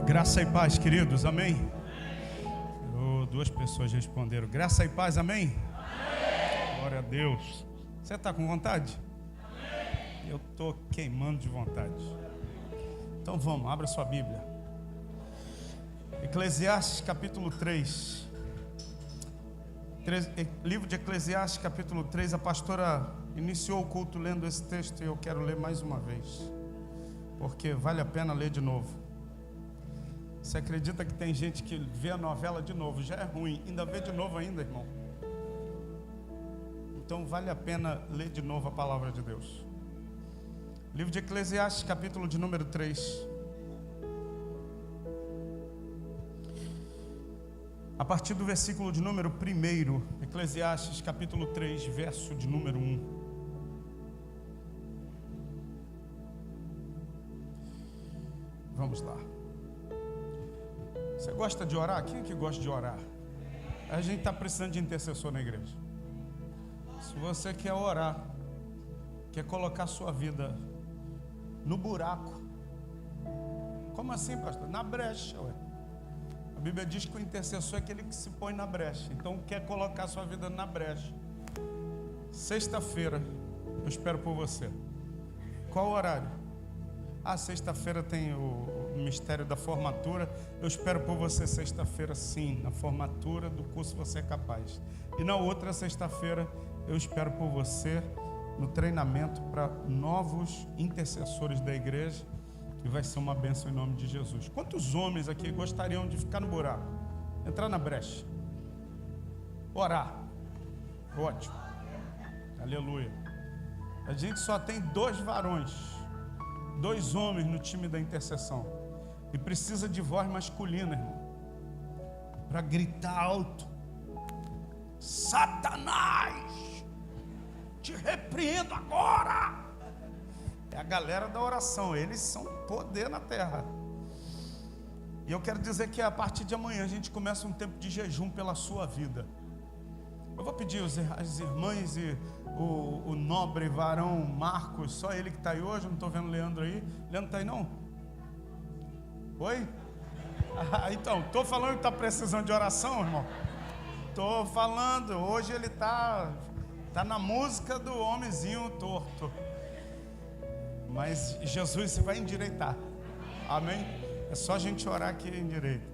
Graça e paz, queridos, amém? Duas pessoas responderam, graça e paz, amém? Amém. Glória a Deus. Você está com vontade? Amém. Eu estou queimando de vontade. Então vamos, abra sua Bíblia. Eclesiastes capítulo 3. Livro de Eclesiastes capítulo 3. A pastora iniciou o culto lendo esse texto e eu quero ler mais uma vez, porque vale a pena ler de novo. Você acredita que tem gente que vê a novela de novo? Já é ruim, ainda vê de novo ainda, irmão. Então vale a pena ler de novo a palavra de Deus. Livro de Eclesiastes, capítulo de número 3. A partir do versículo de número 1, Eclesiastes, capítulo 3, verso de número 1. Vamos lá. Você gosta de orar? Quem é que gosta de orar? A gente está precisando de intercessor na igreja. Se você quer orar, quer colocar sua vida no buraco. Como assim, pastor? Na brecha, ué. A Bíblia diz que o intercessor é aquele que se põe na brecha. Então quer colocar sua vida na brecha. Sexta-feira, eu espero por você. Qual o horário? Sexta-feira tem o mistério da formatura. Eu espero por você sexta-feira, sim, na formatura do curso Você é Capaz. E na outra sexta-feira eu espero por você no treinamento para novos intercessores da igreja, e vai ser uma bênção em nome de Jesus. Quantos homens aqui gostariam de ficar no buraco, entrar na brecha, orar? Ótimo, aleluia. A gente só tem 2 varões, 2 homens no time da intercessão, e precisa de voz masculina, irmão, para gritar alto: Satanás, te repreendo agora. É a galera da oração, eles são poder na terra. E eu quero dizer que a partir de amanhã a gente começa um tempo de jejum pela sua vida. Eu vou pedir as irmãs e o nobre varão Marcos, só ele que está aí hoje, não estou vendo o Leandro aí. Leandro está aí não? Oi? Então, estou falando que está precisando de oração, irmão? Estou falando, hoje ele está na música do homenzinho torto. Mas Jesus vai endireitar, amém? É só a gente orar que endireita.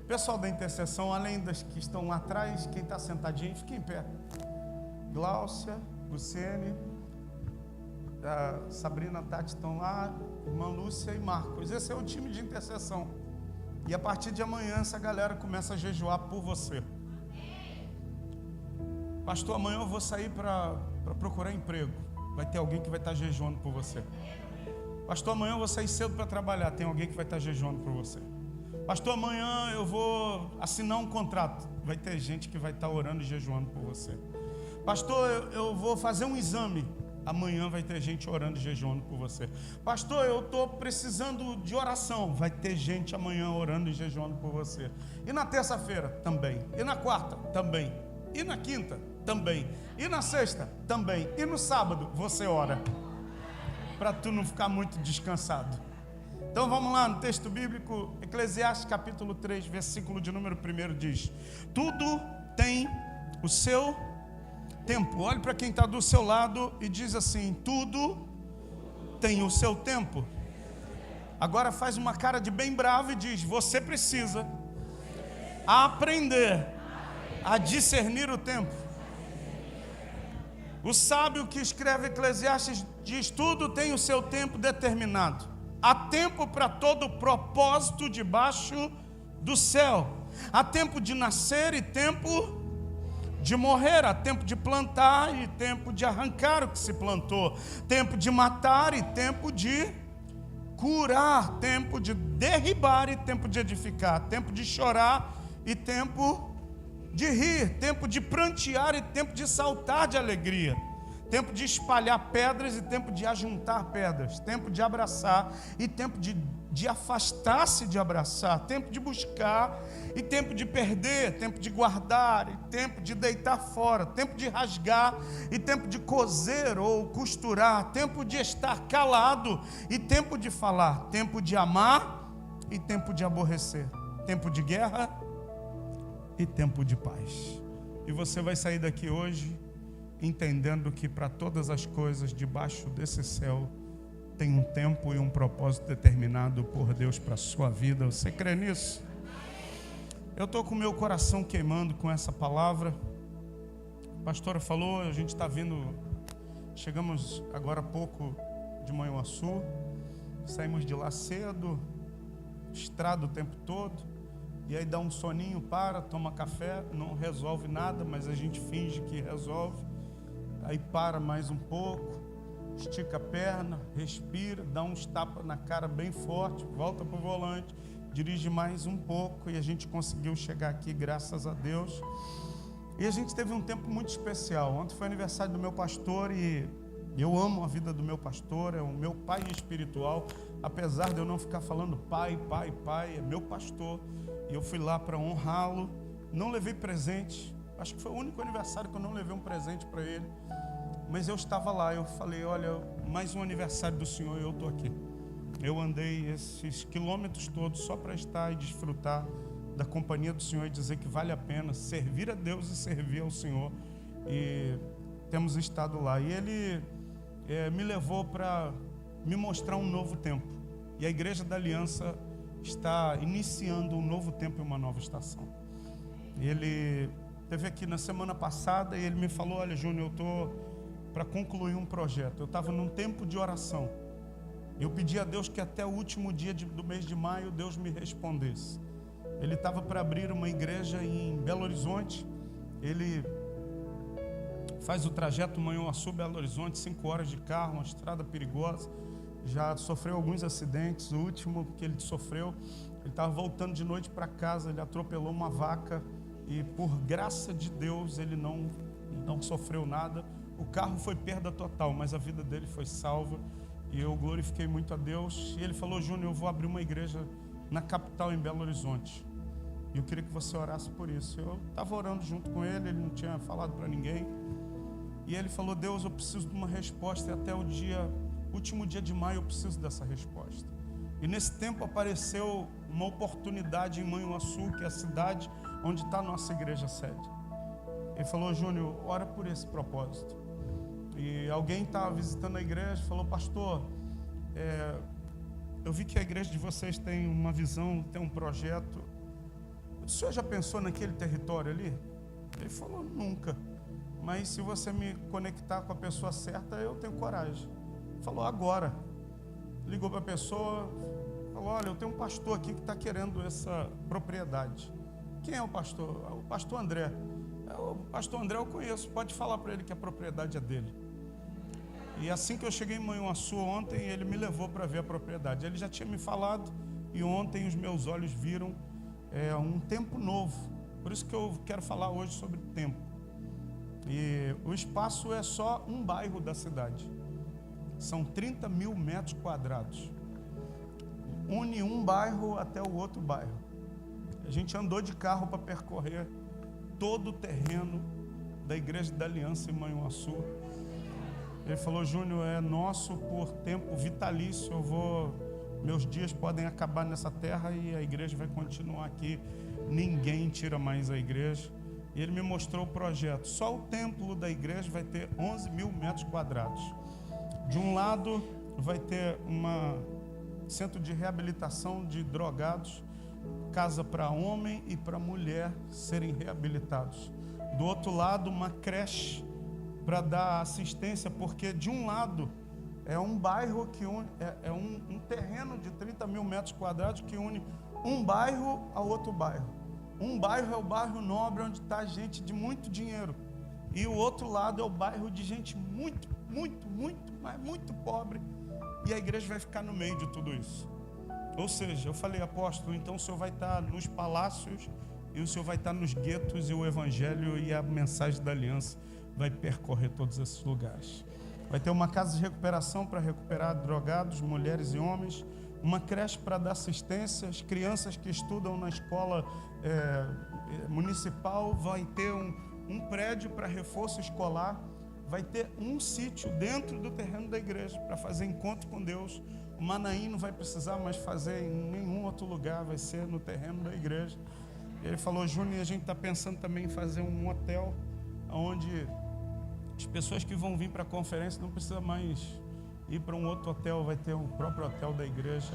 Pessoal da intercessão, além das que estão lá atrás, quem está sentadinho, fique em pé. Gláucia, Luciene, Sabrina, Tati estão lá, irmã Lúcia e Marcos. Esse é o time de intercessão. E a partir de amanhã essa galera começa a jejuar por você. Pastor, amanhã eu vou sair para procurar emprego. Vai ter alguém que vai estar jejuando por você. Pastor, amanhã eu vou sair cedo para trabalhar. Tem alguém que vai estar jejuando por você. Pastor, amanhã eu vou assinar um contrato. Vai ter gente que vai estar orando e jejuando por você. Pastor, eu vou fazer um exame. Amanhã vai ter gente orando e jejuando por você. Pastor, eu estou precisando de oração. Vai ter gente amanhã orando e jejuando por você. E na terça-feira também. E na quarta também. E na quinta também. E na sexta também. E no sábado você ora, para tu não ficar muito descansado. Então vamos lá no texto bíblico. Eclesiastes capítulo 3, versículo de número 1 diz: tudo tem o seu tempo. Olhe para quem está do seu lado e diz assim: tudo tem o seu tempo. Agora faz uma cara de bem bravo e diz: você precisa aprender a discernir o tempo. O sábio que escreve Eclesiastes diz: tudo tem o seu tempo determinado. Há tempo para todo propósito debaixo do céu. Há tempo de nascer e tempo de morrer. Há tempo de plantar e tempo de arrancar o que se plantou. Tempo de matar e tempo de curar. Tempo de derribar e tempo de edificar. Tempo de chorar e tempo de rir, tempo de prantear e tempo de saltar de alegria, tempo de espalhar pedras e tempo de ajuntar pedras, tempo de abraçar e tempo de afastar-se de abraçar, tempo de buscar e tempo de perder, tempo de guardar e tempo de deitar fora, tempo de rasgar e tempo de coser ou costurar, tempo de estar calado e tempo de falar, tempo de amar e tempo de aborrecer, tempo de guerra e tempo de paz. E você vai sair daqui hoje entendendo que para todas as coisas debaixo desse céu tem um tempo e um propósito determinado por Deus para a sua vida. Você crê nisso? Eu estou com o meu coração queimando com essa palavra. A pastora falou, a gente está vindo, chegamos agora há pouco de Manhuaçu, saímos de lá cedo, estrada o tempo todo, e aí dá um soninho, toma café, não resolve nada, mas a gente finge que resolve, aí para mais um pouco, estica a perna, respira, dá uns tapas na cara bem forte, volta para o volante, dirige mais um pouco, e a gente conseguiu chegar aqui, graças a Deus. E a gente teve um tempo muito especial. Ontem foi aniversário do meu pastor e eu amo a vida do meu pastor, é o meu pai espiritual, apesar de eu não ficar falando pai, é meu pastor. E eu fui lá para honrá-lo, não levei presente, acho que foi o único aniversário que eu não levei um presente para ele, mas eu estava lá, eu falei, olha, mais um aniversário do Senhor e eu estou aqui. Eu andei esses quilômetros todos só para estar e desfrutar da companhia do Senhor e dizer que vale a pena servir a Deus e servir ao Senhor. E temos estado lá. E Ele me levou para me mostrar um novo tempo. E a Igreja da Aliança está iniciando um novo tempo e uma nova estação. Ele esteve aqui na semana passada e ele me falou, olha, Júnior, eu estou para concluir um projeto. Eu estava num tempo de oração. Eu pedi a Deus que até o último dia do mês de maio Deus me respondesse. Ele estava para abrir uma igreja em Belo Horizonte. Ele faz o trajeto Manhuaçu-Belo Horizonte, 5 horas de carro, uma estrada perigosa. Já sofreu alguns acidentes. O último que ele sofreu, ele estava voltando de noite para casa, ele atropelou uma vaca e por graça de Deus ele não sofreu nada. O carro foi perda total, mas a vida dele foi salva. E eu glorifiquei muito a Deus. E ele falou, Júnior, eu vou abrir uma igreja na capital, em Belo Horizonte. E eu queria que você orasse por isso. Eu estava orando junto com ele, ele não tinha falado para ninguém. E ele falou, Deus, eu preciso de uma resposta. E até o último dia de maio eu preciso dessa resposta. E nesse tempo apareceu uma oportunidade em Manhuaçu, que é a cidade onde está a nossa igreja sede. Ele falou, Júnior, ora por esse propósito. E alguém estava visitando a igreja e falou, pastor, eu vi que a igreja de vocês tem uma visão, tem um projeto. O senhor já pensou naquele território ali? Ele falou, nunca. Mas se você me conectar com a pessoa certa, eu tenho coragem. Ele falou, agora. Ligou para a pessoa, falou, olha, eu tenho um pastor aqui que está querendo essa propriedade. Quem é o pastor? O pastor André. O pastor André eu conheço, pode falar para ele que a propriedade é dele. E assim que eu cheguei em Manhuaçu ontem, ele me levou para ver a propriedade. Ele já tinha me falado e ontem os meus olhos viram um tempo novo. Por isso que eu quero falar hoje sobre tempo. E o espaço é só um bairro da cidade. São 30 mil metros quadrados. Une um bairro até o outro bairro. A gente andou de carro para percorrer todo o terreno da Igreja da Aliança em Manhuaçu. Ele falou, Júnior, é nosso por tempo vitalício. Meus dias podem acabar nessa terra e a igreja vai continuar aqui. Ninguém tira mais a igreja. E ele me mostrou o projeto. Só o templo da igreja vai ter 11 mil metros quadrados. De um lado vai ter um centro de reabilitação de drogados, casa para homem e para mulher serem reabilitados. Do outro lado, uma creche para dar assistência, porque de um lado é um bairro que une, um terreno de 30 mil metros quadrados que une um bairro ao outro bairro. Um bairro é o bairro nobre, onde está gente de muito dinheiro. E o outro lado é o bairro de gente muito, mas muito pobre. E a igreja vai ficar no meio de tudo isso. Ou seja, eu falei, apóstolo, então o senhor vai estar nos palácios e o senhor vai estar nos guetos e o evangelho e a mensagem da aliança vai percorrer todos esses lugares. Vai ter uma casa de recuperação para recuperar drogados, mulheres e homens, uma creche para dar assistência, as crianças que estudam na escola municipal, vai ter um prédio para reforço escolar, vai ter um sítio dentro do terreno da igreja para fazer encontro com Deus, O Manaim não vai precisar mais fazer em nenhum outro lugar, vai ser no terreno da igreja. E ele falou: Júnior, a gente está pensando também em fazer um hotel onde as pessoas que vão vir para a conferência não precisam mais ir para um outro hotel, vai ter o próprio hotel da igreja.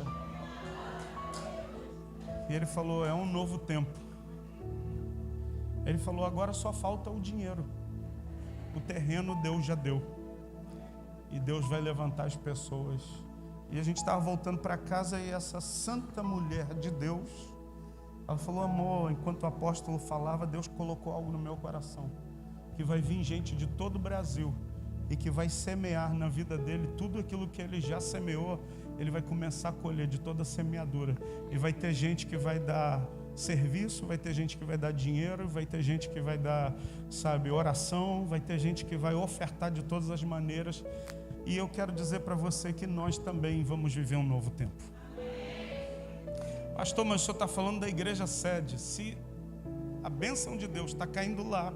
E ele falou: é um novo tempo. Ele falou: agora só falta o dinheiro. O terreno Deus já deu. E Deus vai levantar as pessoas. E a gente estava voltando para casa e essa santa mulher de Deus, ela falou: amor, enquanto o apóstolo falava, Deus colocou algo no meu coração, que vai vir gente de todo o Brasil e que vai semear na vida dele tudo aquilo que ele já semeou. Ele vai começar a colher de toda a semeadura. E vai ter gente que vai dar serviço, vai ter gente que vai dar dinheiro, vai ter gente que vai dar, oração, vai ter gente que vai ofertar de todas as maneiras. E eu quero dizer para você que nós também vamos viver um novo tempo. Pastor, mas o senhor está falando da igreja sede. Se a bênção de Deus está caindo lá,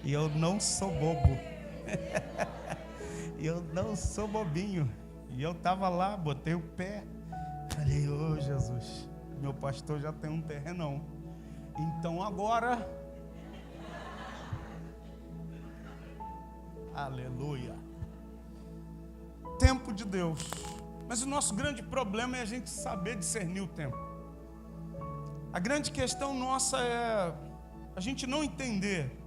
e eu não sou bobo, eu não sou bobinho, e eu estava lá, botei o pé, falei: ô Jesus, meu pastor já tem um terrenão, então agora, aleluia, tempo de Deus. Mas o nosso grande problema é a gente saber discernir o tempo. A grande questão nossa é a gente não entender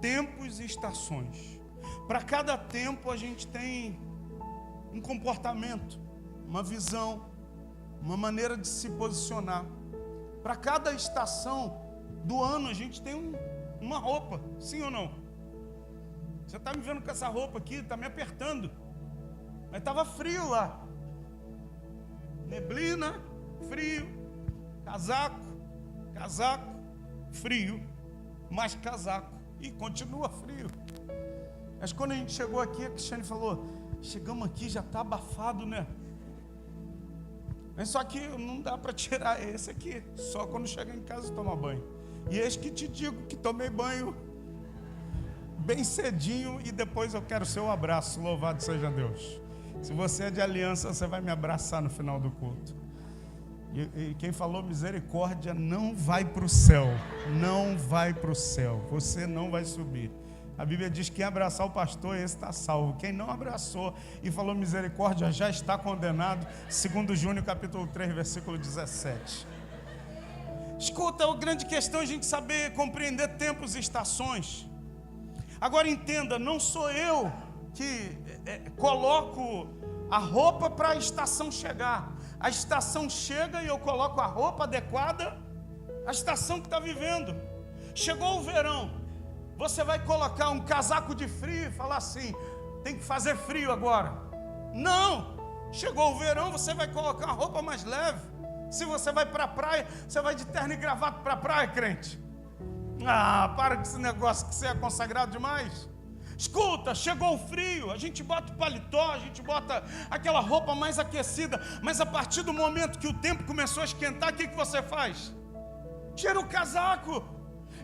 tempos e estações. Para cada tempo a gente tem um comportamento, uma visão, uma maneira de se posicionar. Para cada estação do ano a gente tem uma roupa, sim ou não? Você está me vendo com essa roupa aqui, está me apertando, mas estava frio lá, neblina, frio, casaco, frio, mais casaco, e continua frio. Mas quando a gente chegou aqui, a Cristiane falou: chegamos aqui, já está abafado, né? Mas só que não dá para tirar esse aqui, só quando chega em casa e toma banho. E eis que te digo que tomei banho bem cedinho e depois eu quero seu abraço, louvado seja Deus. Se você é de aliança, você vai me abraçar no final do culto. E quem falou misericórdia não vai para o céu, não vai para o céu, você não vai subir. A Bíblia diz que quem abraçar o pastor, esse está salvo. Quem não abraçou e falou misericórdia já está condenado, segundo Júnior capítulo 3, versículo 17. Escuta, a grande questão é a gente saber compreender tempos e estações. Agora entenda, não sou eu que coloco a roupa para a estação chegar. A estação chega e eu coloco a roupa adequada à estação que está vivendo. Chegou o verão, você vai colocar um casaco de frio e falar assim: tem que fazer frio agora. Não, chegou o verão, você vai colocar uma roupa mais leve. Se você vai para a praia, você vai de terno e gravata para a praia, crente. Ah, para com esse negócio que você é consagrado demais. Escuta, chegou o frio, a gente bota o paletó, a gente bota aquela roupa mais aquecida, mas a partir do momento que o tempo começou a esquentar, o que você faz? Tira o casaco.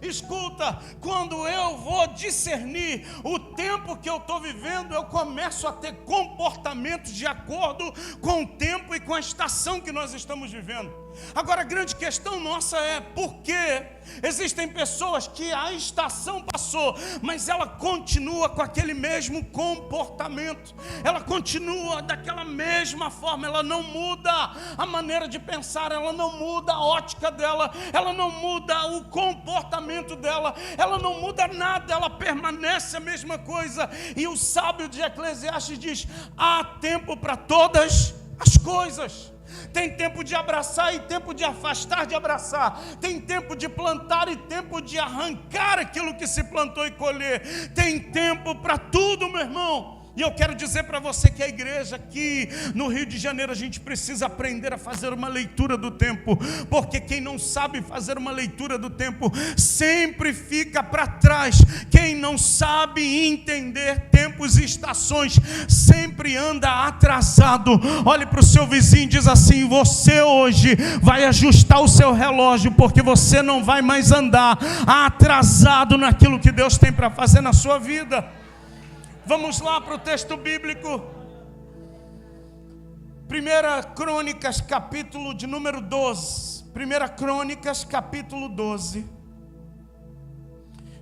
Escuta, quando eu vou discernir o tempo que eu estou vivendo, eu começo a ter comportamentos de acordo com o tempo e com a estação que nós estamos vivendo. Agora a grande questão nossa é: por que existem pessoas que a estação passou, mas ela continua com aquele mesmo comportamento, ela continua daquela mesma forma, ela não muda a maneira de pensar, ela não muda a ótica dela, ela não muda o comportamento dela, ela não muda nada, ela permanece a mesma coisa. E o sábio de Eclesiastes diz: há tempo para todas as coisas. Tem tempo de abraçar e tempo de afastar de abraçar. Tem tempo de plantar e tempo de arrancar aquilo que se plantou e colher. Tem tempo para tudo, meu irmão. E eu quero dizer para você que a igreja aqui no Rio de Janeiro, a gente precisa aprender a fazer uma leitura do tempo, porque quem não sabe fazer uma leitura do tempo sempre fica para trás. Quem não sabe entender tempos e estações sempre anda atrasado. Olhe para o seu vizinho e diz assim: você hoje vai ajustar o seu relógio, porque você não vai mais andar atrasado naquilo que Deus tem para fazer na sua vida. Vamos lá para o texto bíblico. 1 Crônicas, capítulo de número 12. 1 Crônicas, capítulo 12.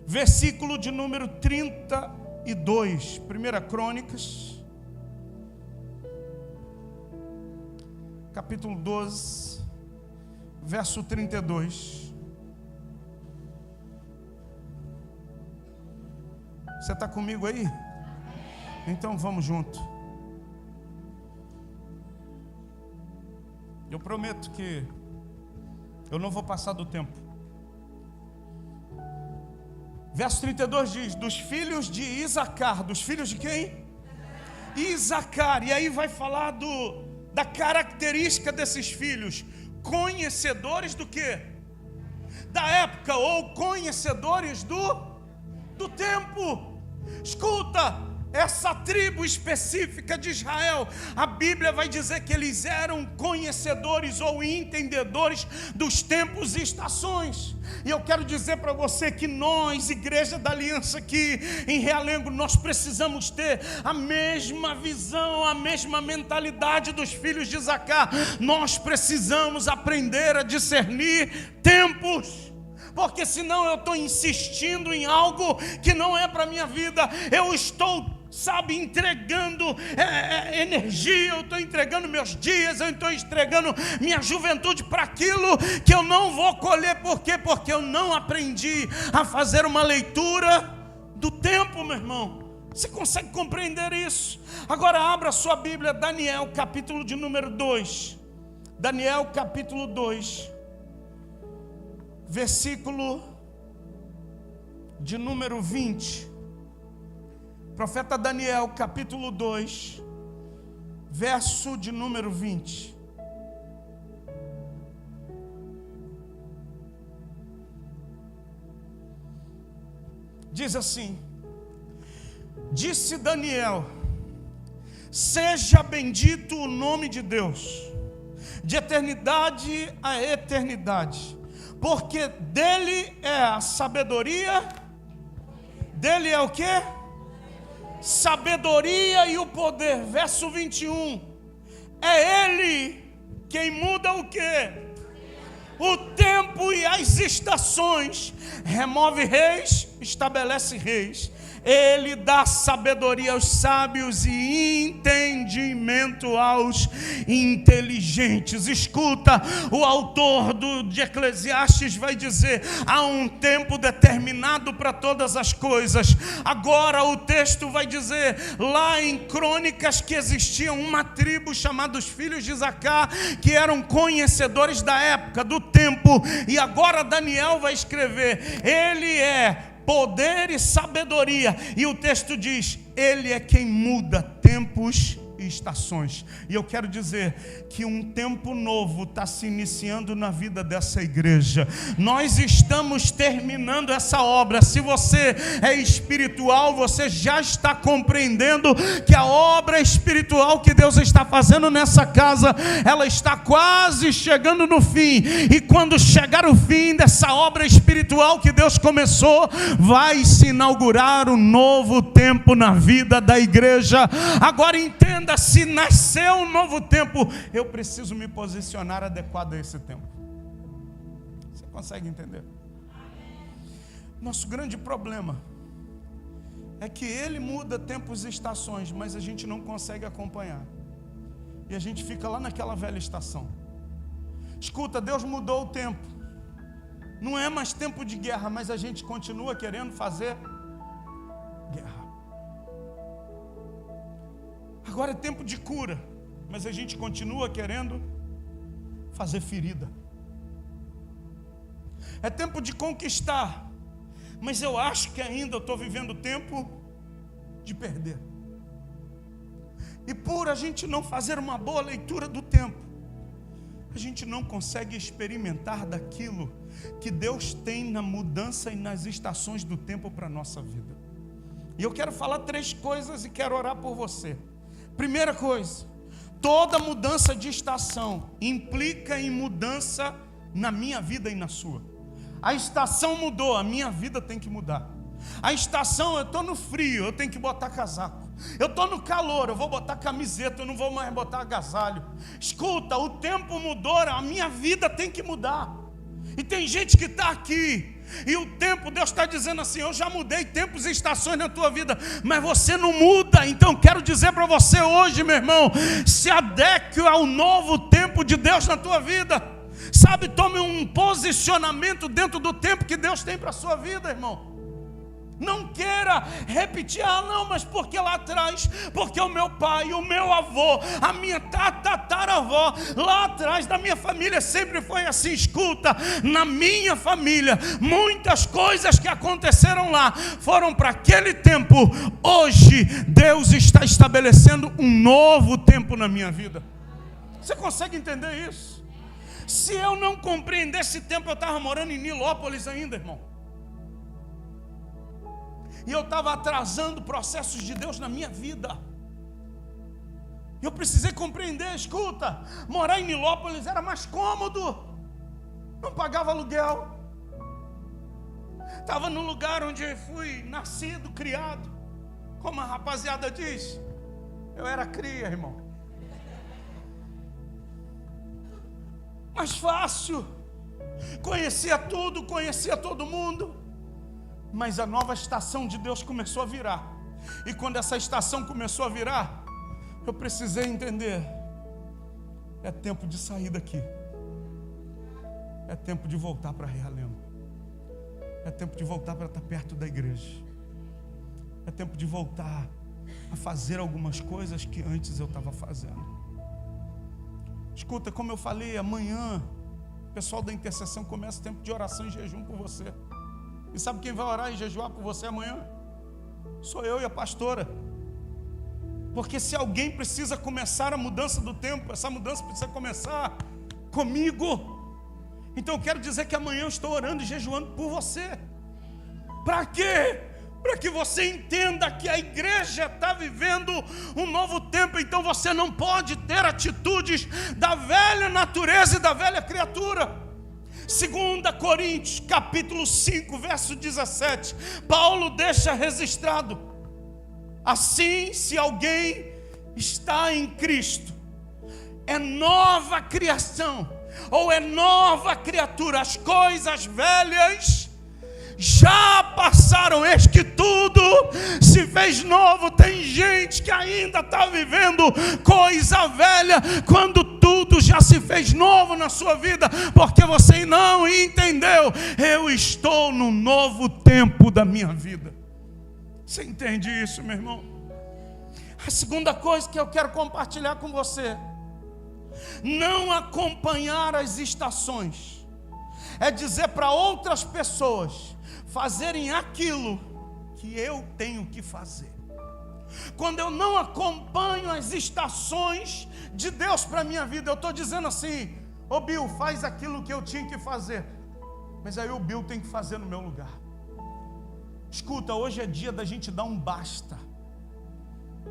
Versículo de número 32. 1 Crônicas, capítulo 12, verso 32. Você está comigo aí? Então vamos junto. Eu prometo que eu não vou passar do tempo. Verso 32 diz: dos filhos de Isacar. Dos filhos de quem? Isacar. E aí vai falar da característica desses filhos. Conhecedores do quê? Da época, ou conhecedores do tempo. Escuta, essa tribo específica de Israel, a Bíblia vai dizer que eles eram conhecedores ou entendedores dos tempos e estações. E eu quero dizer para você que nós, Igreja da Aliança aqui em Realengo, nós precisamos ter a mesma visão, a mesma mentalidade dos filhos de Isacar. Nós precisamos aprender a discernir tempos. Porque senão eu estou insistindo em algo que não é para a minha vida. Eu estou, entregando energia, eu estou entregando meus dias, eu estou entregando minha juventude para aquilo que eu não vou colher. Por quê? Porque eu não aprendi a fazer uma leitura do tempo, meu irmão. Você consegue compreender isso? Agora abra sua Bíblia, Daniel, capítulo de número 2. Daniel, capítulo 2. Versículo de número 20. Profeta Daniel, capítulo 2, verso de número 20. Diz assim: disse Daniel: seja bendito o nome de Deus, de eternidade a eternidade. Porque dele é a sabedoria, dele é o quê? Sabedoria e o poder. Verso 21. É ele quem muda o quê? O tempo e as estações. Remove reis, estabelece reis. Ele dá sabedoria aos sábios e entendimento aos inteligentes. Escuta, o autor de Eclesiastes vai dizer: há um tempo determinado para todas as coisas. Agora o texto vai dizer, lá em Crônicas, que existia uma tribo chamada os filhos de Isacar, que eram conhecedores da época, do tempo. E agora Daniel vai escrever: ele é poder e sabedoria. E o texto diz: ele é quem muda tempos e estações. E eu quero dizer que um tempo novo está se iniciando na vida dessa igreja. Nós estamos terminando essa obra. Se você é espiritual, você já está compreendendo que a obra espiritual que Deus está fazendo nessa casa, ela está quase chegando no fim. E quando chegar o fim dessa obra espiritual que Deus começou, vai se inaugurar um novo tempo na vida da igreja. Agora entenda, se nasceu um novo tempo, eu preciso me posicionar adequado a esse tempo. Você consegue entender? Nosso grande problema é que ele muda tempos e estações, mas a gente não consegue acompanhar. E a gente fica lá naquela velha estação. Escuta, Deus mudou o tempo. Não é mais tempo de guerra, mas a gente continua querendo fazer guerra. Agora é tempo de cura, mas a gente continua querendo fazer ferida. É tempo de conquistar, mas eu acho que ainda estou vivendo o tempo de perder. E por a gente não fazer uma boa leitura do tempo, a gente não consegue experimentar daquilo que Deus tem na mudança e nas estações do tempo para a nossa vida. E eu quero falar 3 coisas e quero orar por você. Primeira coisa, toda mudança de estação implica em mudança na minha vida e na sua. A estação mudou, a minha vida tem que mudar. A estação, eu estou no frio, eu tenho que botar casaco. Eu estou no calor, eu vou botar camiseta, eu não vou mais botar agasalho. Escuta, o tempo mudou, a minha vida tem que mudar. E tem gente que está aqui, e o tempo, Deus está dizendo assim: eu já mudei tempos e estações na tua vida, mas você não muda. Então quero dizer para você hoje, meu irmão, se adeque ao novo tempo de Deus na tua vida. Sabe, tome um posicionamento dentro do tempo que Deus tem para a sua vida, irmão. Não queira repetir, não, mas porque lá atrás, porque o meu pai, o meu avô, a minha tataravó, lá atrás da minha família sempre foi assim. Escuta, na minha família, muitas coisas que aconteceram lá foram para aquele tempo. Hoje, Deus está estabelecendo um novo tempo na minha vida. Você consegue entender isso? Se eu não compreender esse tempo, eu estava morando em Nilópolis ainda, irmão. E eu estava atrasando processos de Deus na minha vida. Eu precisei compreender, escuta, morar em Nilópolis era mais cômodo. Não pagava aluguel. Estava no lugar onde fui nascido, criado. Como a rapaziada diz, eu era cria, irmão. Mais fácil. Conhecia tudo, conhecia todo mundo. Mas a nova estação de Deus começou a virar. E quando essa estação começou a virar, eu precisei entender: é tempo de sair daqui. É tempo de voltar para Realengo. É tempo de voltar para estar perto da igreja. É tempo de voltar a fazer algumas coisas que antes eu estava fazendo. Escuta, como eu falei, amanhã o pessoal da intercessão começa o tempo de oração e jejum por você. E sabe quem vai orar e jejuar por você amanhã? Sou eu e a pastora. Porque se alguém precisa começar a mudança do tempo, essa mudança precisa começar comigo. Então eu quero dizer que amanhã eu estou orando e jejuando por você. Para quê? Para que você entenda que a igreja está vivendo um novo tempo. Então você não pode ter atitudes da velha natureza e da velha criatura. 2 Coríntios, capítulo 5, verso 17, Paulo deixa registrado: assim, se alguém está em Cristo, é nova criação, ou é nova criatura, as coisas velhas já passaram, eis que tudo se fez novo. Tem gente que ainda está vivendo coisa velha, quando tudo já se fez novo na sua vida, porque você não entendeu. Eu estou no novo tempo da minha vida. Você entende isso, meu irmão? A segunda coisa que eu quero compartilhar com você: não acompanhar as estações é dizer para outras pessoas fazerem aquilo que eu tenho que fazer. Quando eu não acompanho as estações de Deus para a minha vida, eu estou dizendo assim: ô Bill, faz aquilo que eu tinha que fazer, mas aí o Bill tem que fazer no meu lugar. Escuta, hoje é dia da gente dar um basta.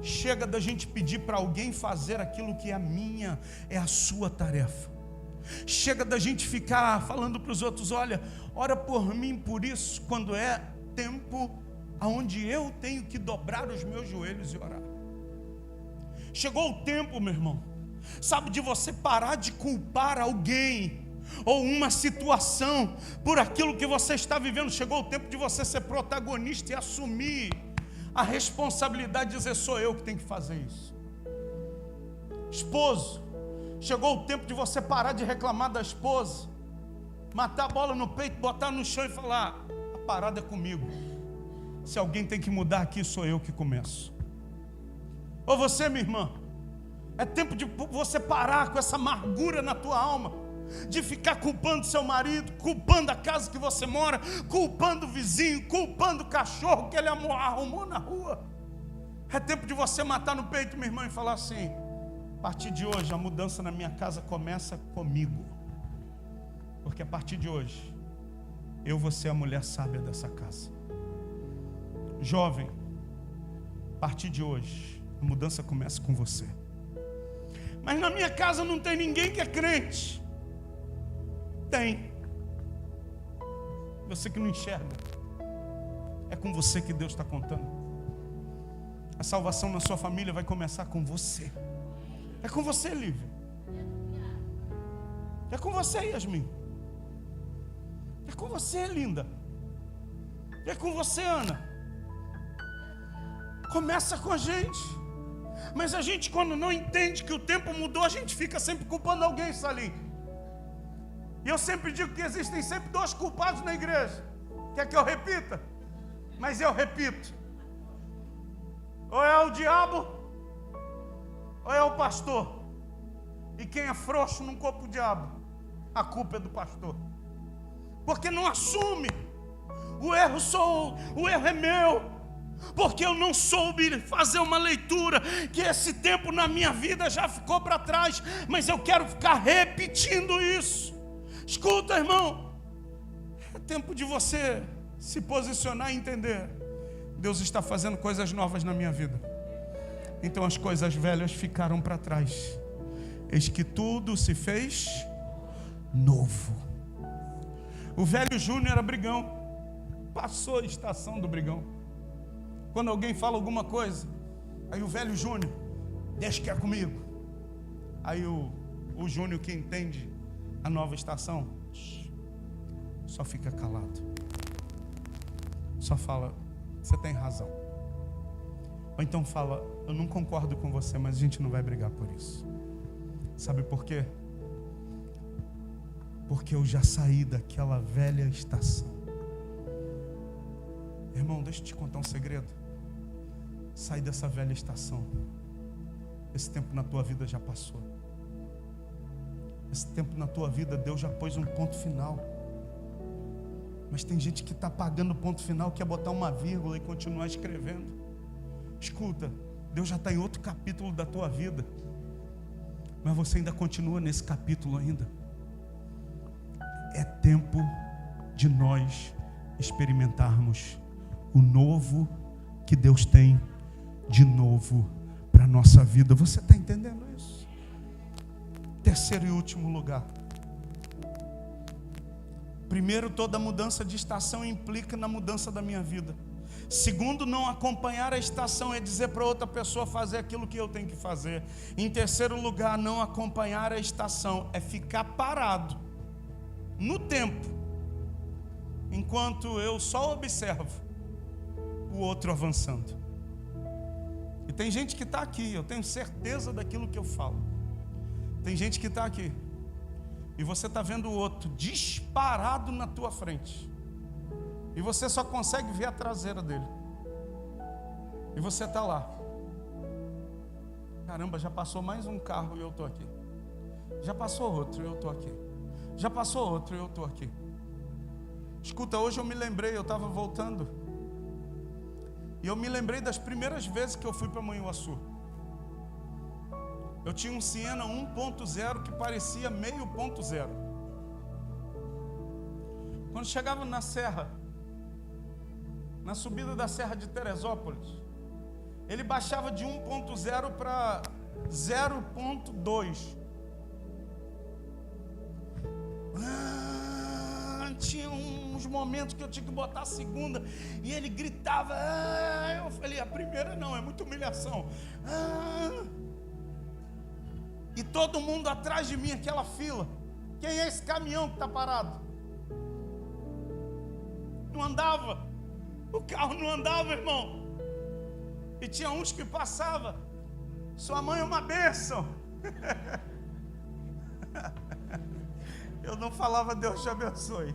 Chega da gente pedir para alguém fazer aquilo que é minha, é a sua tarefa. Chega da gente ficar falando para os outros: olha, ora por mim por isso, quando é tempo onde eu tenho que dobrar os meus joelhos e orar. Chegou o tempo, meu irmão, sabe, de você parar de culpar alguém ou uma situação por aquilo que você está vivendo. Chegou o tempo de você ser protagonista e assumir a responsabilidade de dizer: sou eu que tenho que fazer isso. Esposo, chegou o tempo de você parar de reclamar da esposa, matar a bola no peito, botar no chão e falar: a parada é comigo. Se alguém tem que mudar aqui, sou eu que começo. Ou você, minha irmã, é tempo de você parar com essa amargura na tua alma, de ficar culpando seu marido, culpando a casa que você mora, culpando o vizinho, culpando o cachorro que ele arrumou na rua. É tempo de você matar no peito, minha irmã, e falar assim: a partir de hoje a mudança na minha casa começa comigo. Porque a partir de hoje eu vou ser a mulher sábia dessa casa. Jovem, a partir de hoje a mudança começa com você. Mas na minha casa não tem ninguém que é crente. Tem. Você que não enxerga. É É com você que Deus está contando. A salvação na sua família vai começar com você. É com você, Lívia. É com você, Yasmin. É com você, linda. É com você, Ana. Começa com a gente. Mas a gente, quando não entende que o tempo mudou, a gente fica sempre culpando alguém, Salim. E eu sempre digo que existem sempre 2 culpados na igreja. Quer que eu repita? Mas eu repito. Ou é o diabo, ou é o pastor. E quem é frouxo não culpa o diabo. A culpa é do pastor. Porque não assume. O erro é meu. Porque eu não soube fazer uma leitura, que esse tempo na minha vida já ficou para trás, mas eu quero ficar repetindo isso. Escuta, irmão, é tempo de você se posicionar e entender: Deus está fazendo coisas novas na minha vida. Então as coisas velhas ficaram para trás. Eis que tudo se fez novo. O velho Júnior era brigão. Passou a estação do brigão. Quando alguém fala alguma coisa, aí o velho Júnior, deixa que é comigo. Aí o Júnior, que entende a nova estação, só fica calado. Só fala: você tem razão. Ou então fala: eu não concordo com você, mas a gente não vai brigar por isso. Sabe por quê? Porque eu já saí daquela velha estação. Irmão, deixa eu te contar um segredo. Sai dessa velha estação. Esse tempo na tua vida já passou. Esse tempo na tua vida, Deus já pôs um ponto final. Mas tem gente que está pagando o ponto final, quer botar uma vírgula e continuar escrevendo. Escuta, Deus já está em outro capítulo da tua vida, mas você ainda continua nesse capítulo ainda. É tempo de nós experimentarmos o novo que Deus tem de novo para a nossa vida. Você está entendendo isso? Terceiro e último lugar. Primeiro, toda mudança de estação implica na mudança da minha vida. Segundo, não acompanhar a estação é dizer para outra pessoa fazer aquilo que eu tenho que fazer. Em terceiro lugar, não acompanhar a estação é ficar parado no tempo, enquanto eu só observo o outro avançando. E tem gente que está aqui, eu tenho certeza daquilo que eu falo. Tem gente que está aqui e você está vendo o outro disparado na tua frente, e você só consegue ver a traseira dele, e você está lá. Caramba, já passou mais um carro e eu estou aqui. Já passou outro e eu estou aqui. Já passou outro e eu estou aqui. Escuta, hoje eu me lembrei, eu estava voltando, e eu me lembrei das primeiras vezes que eu fui para Manhuaçu. Eu tinha um Siena 1.0 que parecia meio ponto zero. Quando chegava na serra, na subida da Serra de Teresópolis, ele baixava de 1.0 para 0.2. Tinha uns momentos que eu tinha que botar a segunda e ele gritava. Eu falei: a primeira não, é muita humilhação. E todo mundo atrás de mim, aquela fila. Quem é esse caminhão que está parado? Não andava. O carro não andava, irmão. E tinha uns que passavam: sua mãe é uma bênção. Eu não falava Deus te abençoe.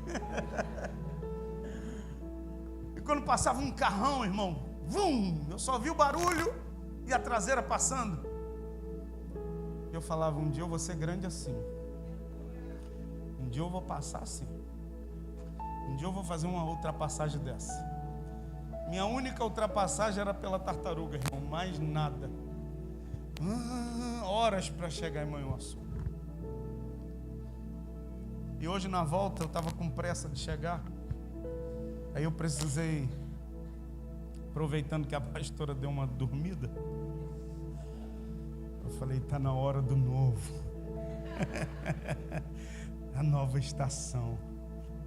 E quando passava um carrão, irmão, vum, eu só vi o barulho e a traseira passando. Eu falava: um dia eu vou ser grande assim. Um dia eu vou passar assim. Um dia eu vou fazer uma ultrapassagem dessa. Minha única ultrapassagem era pela Tartaruga, irmão, mais nada. Horas para chegar em Manhuaçu. E hoje na volta eu estava com pressa de chegar. Aí eu precisei, aproveitando que a pastora deu uma dormida, eu falei: está na hora do novo. A nova estação.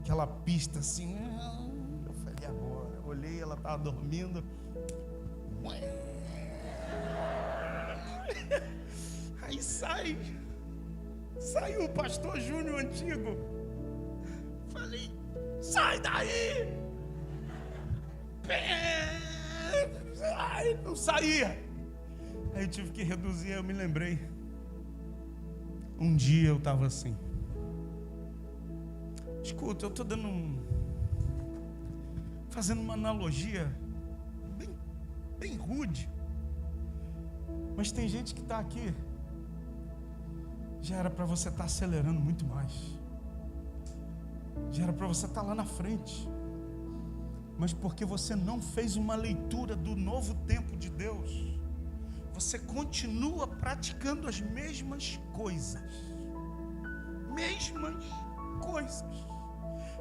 Aquela pista assim. Eu falei: agora. Olhei, ela estava dormindo. Aí saiu o pastor Júnior antigo. Falei, sai daí! Ai, não saía. Aí eu tive que reduzir, eu me lembrei. Um dia eu estava assim. Escuta, eu estou fazendo uma analogia bem rude. Mas tem gente que está aqui. Já era para você estar acelerando muito mais. Já era para você estar lá na frente. Mas porque você não fez uma leitura do novo tempo de Deus, você continua praticando as mesmas coisas.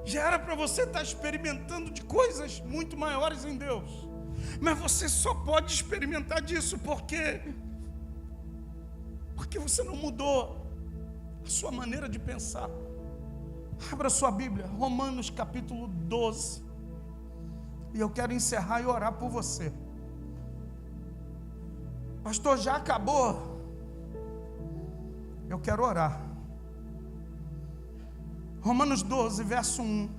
Já era para você estar experimentando de coisas muito maiores em Deus. Mas você só pode experimentar disso porque você não mudou a sua maneira de pensar. Abra sua Bíblia, Romanos capítulo 12. E eu quero encerrar e orar por você. Pastor, já acabou? Eu quero orar. Romanos 12, verso 1.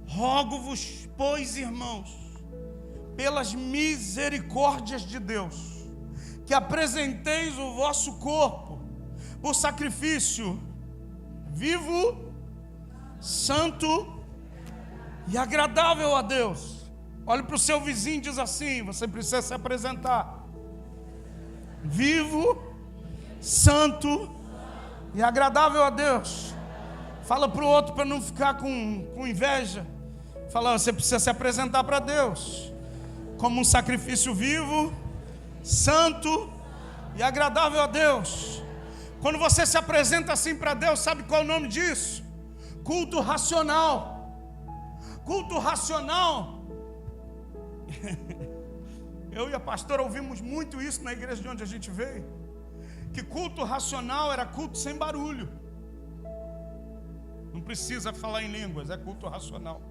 Rogo-vos, pois, irmãos, pelas misericórdias de Deus, que apresenteis o vosso corpo por sacrifício vivo, santo e agradável a Deus. Olhe para o seu vizinho e diz assim: você precisa se apresentar vivo, santo e agradável a Deus. Fala para o outro para não ficar com inveja. Fala, você precisa se apresentar para Deus como um sacrifício vivo, santo e agradável a Deus. Quando você se apresenta assim para Deus, sabe qual é o nome disso? Culto racional. Culto racional. Eu e a pastora ouvimos muito isso na igreja de onde a gente veio. Que culto racional era culto sem barulho. Não precisa falar em línguas, é culto racional.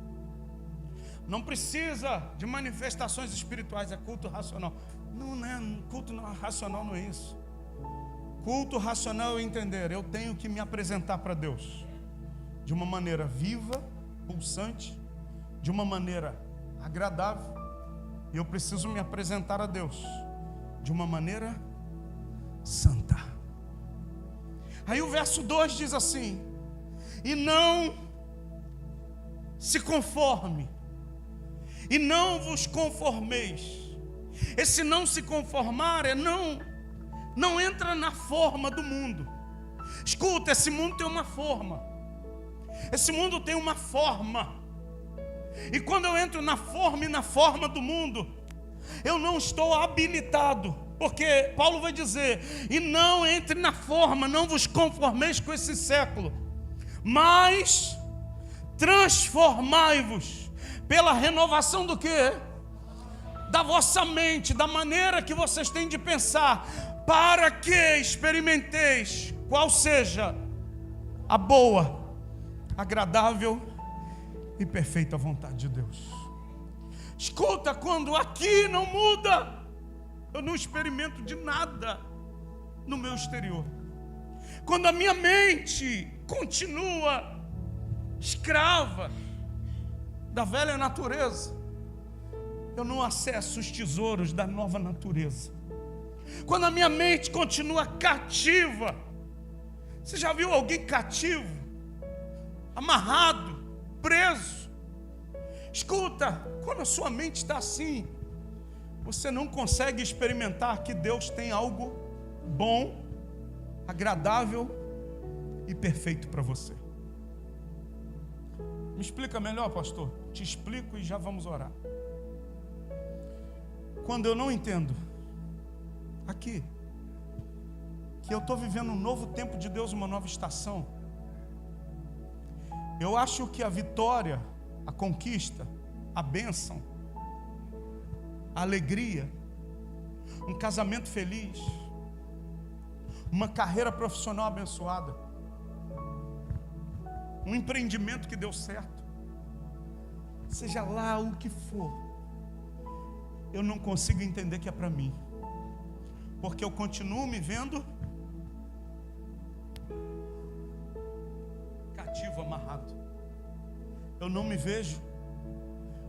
Não precisa de manifestações espirituais, é culto racional. Não é, culto racional não é isso. Culto racional é entender, eu tenho que me apresentar para Deus de uma maneira viva, pulsante, de uma maneira agradável. E eu preciso me apresentar a Deus de uma maneira santa. Aí o verso 2 diz assim: e não se conforme, e não vos conformeis. Esse não se conformar é não entra na forma do mundo. Escuta, esse mundo tem uma forma. Esse mundo tem uma forma. E quando eu entro na forma e na forma do mundo, eu não estou habilitado. Porque Paulo vai dizer: e não entre na forma, não vos conformeis com esse século, mas transformai-vos pela renovação do quê? Da vossa mente, da maneira que vocês têm de pensar, para que experimenteis qual seja a boa, agradável e perfeita vontade de Deus. Escuta, quando aqui não muda, eu não experimento de nada no meu exterior. Quando a minha mente continua escrava da velha natureza, eu não acesso os tesouros da nova natureza. Quando a minha mente continua cativa, você já viu alguém cativo, amarrado, preso? Escuta, quando a sua mente está assim, você não consegue experimentar que Deus tem algo bom, agradável e perfeito para você. Me explica melhor, pastor? Te explico e já vamos orar. Quando eu não entendo aqui que eu estou vivendo um novo tempo de Deus, uma nova estação, eu acho que a vitória, a conquista, a bênção, a alegria, um casamento feliz, uma carreira profissional abençoada, um empreendimento que deu certo, seja lá o que for, eu não consigo entender que é para mim, porque eu continuo me vendo cativo, amarrado. Eu não me vejo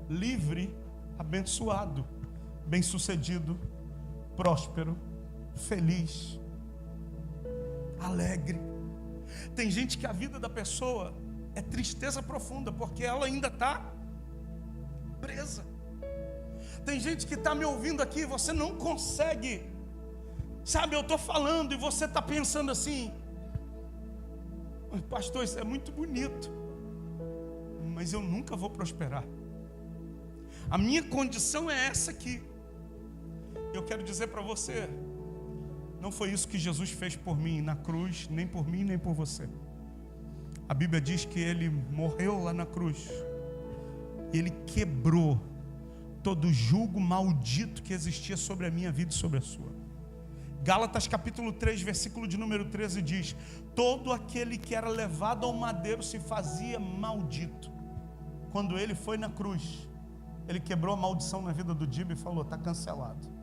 livre, abençoado, bem-sucedido, próspero, feliz, alegre. Tem gente que a vida da pessoa é tristeza profunda, porque ela ainda está presa. Tem gente que está me ouvindo aqui, você não consegue, sabe, eu estou falando e você está pensando assim: pastor, isso é muito bonito, mas eu nunca vou prosperar. A minha condição é essa aqui. Eu quero dizer para você, não foi isso que Jesus fez por mim na cruz, nem por mim, nem por você. A Bíblia diz que Ele morreu lá na cruz, e Ele quebrou todo jugo maldito que existia sobre a minha vida e sobre a sua. Gálatas capítulo 3, versículo de número 13 diz: todo aquele que era levado ao madeiro se fazia maldito. Quando Ele foi na cruz, Ele quebrou a maldição na vida do Dibo e falou: está cancelado.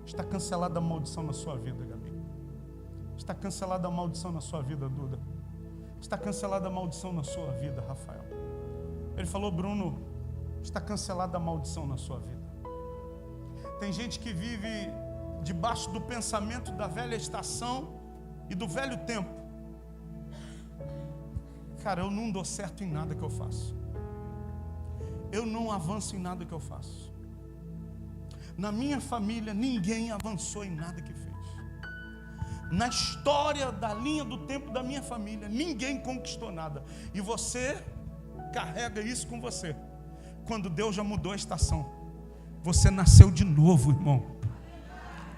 Está cancelada a maldição na sua vida, Gabi. Está cancelada a maldição na sua vida, Duda. Está cancelada a maldição na sua vida, Rafael. Ele falou: Bruno, está cancelada a maldição na sua vida. Tem gente que vive debaixo do pensamento da velha estação e do velho tempo. Cara, eu não dou certo em nada que eu faço. Eu não avanço em nada que eu faço. Na minha família, ninguém avançou em nada que fez. Na história da linha do tempo da minha família, ninguém conquistou nada. E você carrega isso com você. Quando Deus já mudou a estação, você nasceu de novo, irmão.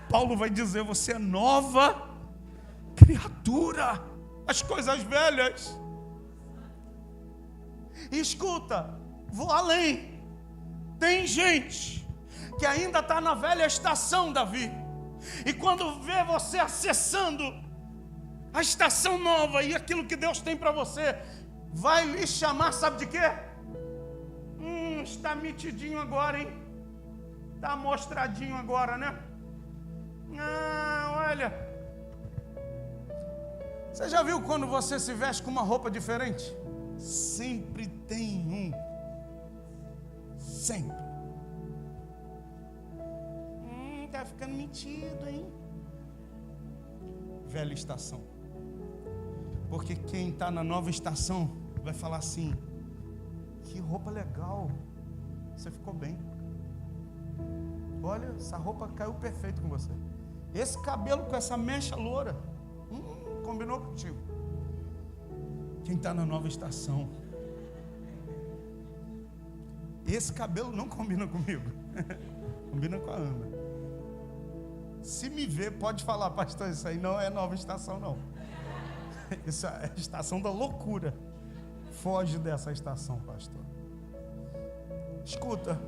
Paulo vai dizer: você é nova criatura. As coisas velhas. E escuta, vou além. Tem gente que ainda está na velha estação, Davi. E quando vê você acessando a estação nova e aquilo que Deus tem para você, vai lhe chamar, sabe de quê? Está mitidinho agora, hein? Está mostradinho agora, né? Olha. Você já viu quando você se veste com uma roupa diferente? Sempre tem um. Sempre. Tá ficando metido, hein? Velha estação. Porque quem está na nova estação vai falar assim: que roupa legal, você ficou bem. Olha, essa roupa caiu perfeito com você. Esse cabelo com essa mecha loura, combinou contigo. Quem está na nova estação, esse cabelo não combina comigo. Combina com a Ana. Se me ver, pode falar: pastor, isso aí não é nova estação, não. Isso é a estação da loucura. Foge dessa estação, pastor. Escuta.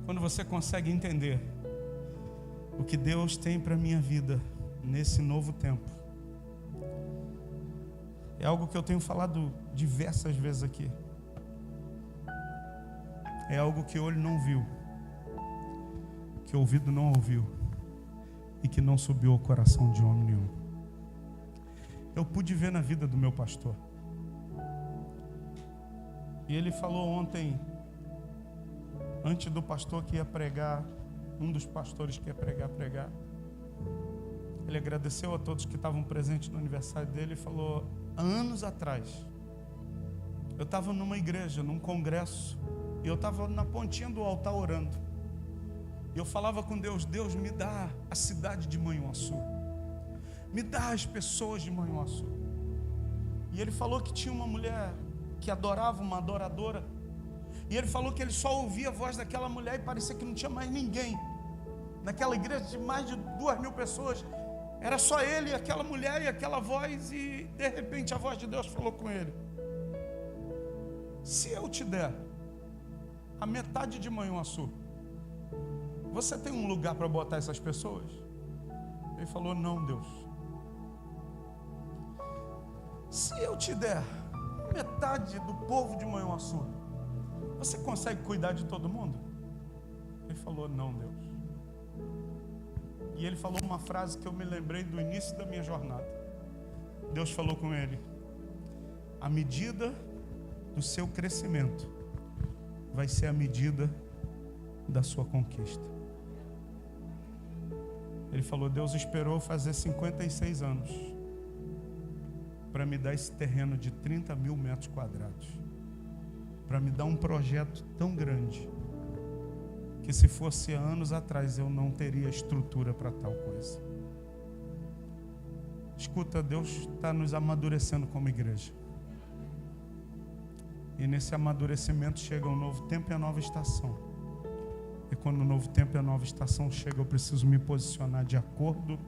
Quando você consegue entender o que Deus tem para a minha vida nesse novo tempo, é algo que eu tenho falado diversas vezes aqui. É algo que o olho não viu, que o ouvido não ouviu e que não subiu ao coração de homem nenhum. Eu pude ver na vida do meu pastor. E ele falou ontem, antes do pastor que ia pregar, um dos pastores que ia pregar, ele agradeceu a todos que estavam presentes no aniversário dele e falou: há anos atrás, eu estava numa igreja, num congresso, e eu estava na pontinha do altar orando. E eu falava com Deus: Deus, me dá a cidade de Manhuaçu, me dá as pessoas de Manhuaçu. E ele falou que tinha uma mulher que adorava, uma adoradora. E ele falou que ele só ouvia a voz daquela mulher e parecia que não tinha mais ninguém. Naquela igreja de mais de 2.000 pessoas, era só ele, aquela mulher e aquela voz. E de repente a voz de Deus falou com ele: se eu te der a metade de Manhuaçu, você tem um lugar para botar essas pessoas? Ele falou: não, Deus. Se eu te der metade do povo de Manhuaçu. Você consegue cuidar de todo mundo? Ele falou, não, Deus. E ele falou uma frase que eu me lembrei do início da minha jornada. Deus falou com ele: a medida do seu crescimento vai ser a medida da sua conquista. Ele falou, Deus esperou fazer 56 anos para me dar esse terreno de 30 mil metros quadrados, para me dar um projeto tão grande, que se fosse anos atrás eu não teria estrutura para tal coisa. Escuta, Deus está nos amadurecendo como igreja. E nesse amadurecimento chega um novo tempo e a nova estação. E quando o novo tempo e a nova estação chega, eu preciso me posicionar de acordo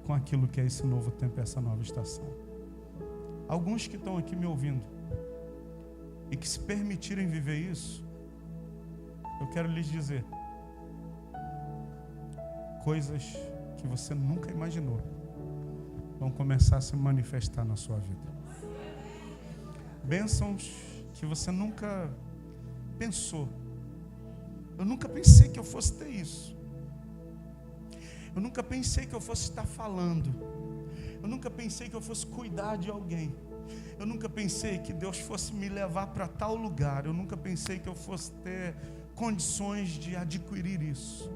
com aquilo que é esse novo tempo e essa nova estação. Alguns que estão aqui me ouvindo e que se permitirem viver isso, eu quero lhes dizer, coisas que você nunca imaginou vão começar a se manifestar na sua vida. Bênçãos que você nunca pensou. Eu nunca pensei que eu fosse ter isso. Eu nunca pensei que eu fosse estar falando. Eu nunca pensei que eu fosse cuidar de alguém. Eu nunca pensei que Deus fosse me levar para tal lugar. Eu nunca pensei que eu fosse ter condições de adquirir isso.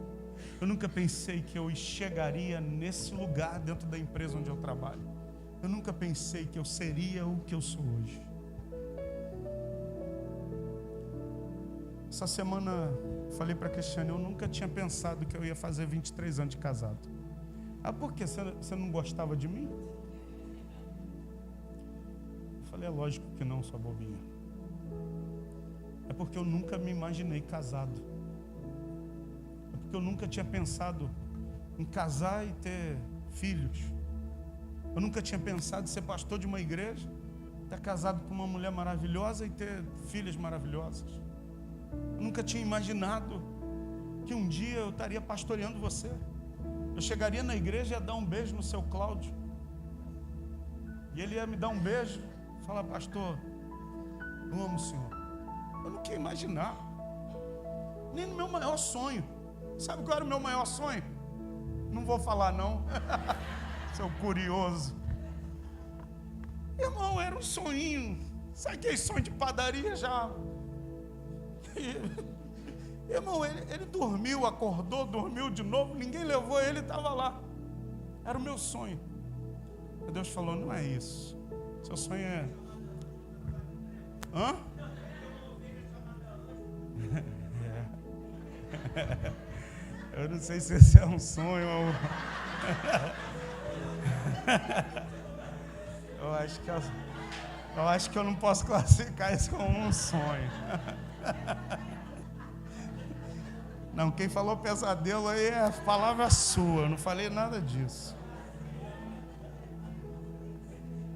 Eu nunca pensei que eu chegaria nesse lugar dentro da empresa onde eu trabalho. Eu nunca pensei que eu seria o que eu sou hoje. Essa semana falei para a Cristiane, eu nunca tinha pensado que eu ia fazer 23 anos de casado. Ah, por quê? Você não gostava de mim? Eu falei, é lógico que não, sua bobinha. É porque eu nunca me imaginei casado. É porque eu nunca tinha pensado em casar e ter filhos. Eu nunca tinha pensado em ser pastor de uma igreja, estar casado com uma mulher maravilhosa e ter filhas maravilhosas. Eu nunca tinha imaginado que um dia eu estaria pastoreando você. Eu chegaria na igreja e ia dar um beijo no seu Cláudio. E ele ia me dar um beijo. Falar, pastor, eu amo o senhor. Eu não queria imaginar. Nem no meu maior sonho. Sabe qual era o meu maior sonho? Não vou falar não. Seu curioso. Irmão, era um sonhinho. Sabe aquele sonho de padaria já? Irmão, ele dormiu, acordou, dormiu de novo, ninguém levou ele, estava lá. Era o meu sonho. E Deus falou, não é isso. Seu sonho é... Hã? Eu não sei se esse é um sonho ou... Eu acho que eu não posso classificar isso como um sonho. Não, quem falou pesadelo aí é a palavra sua, eu não falei nada disso.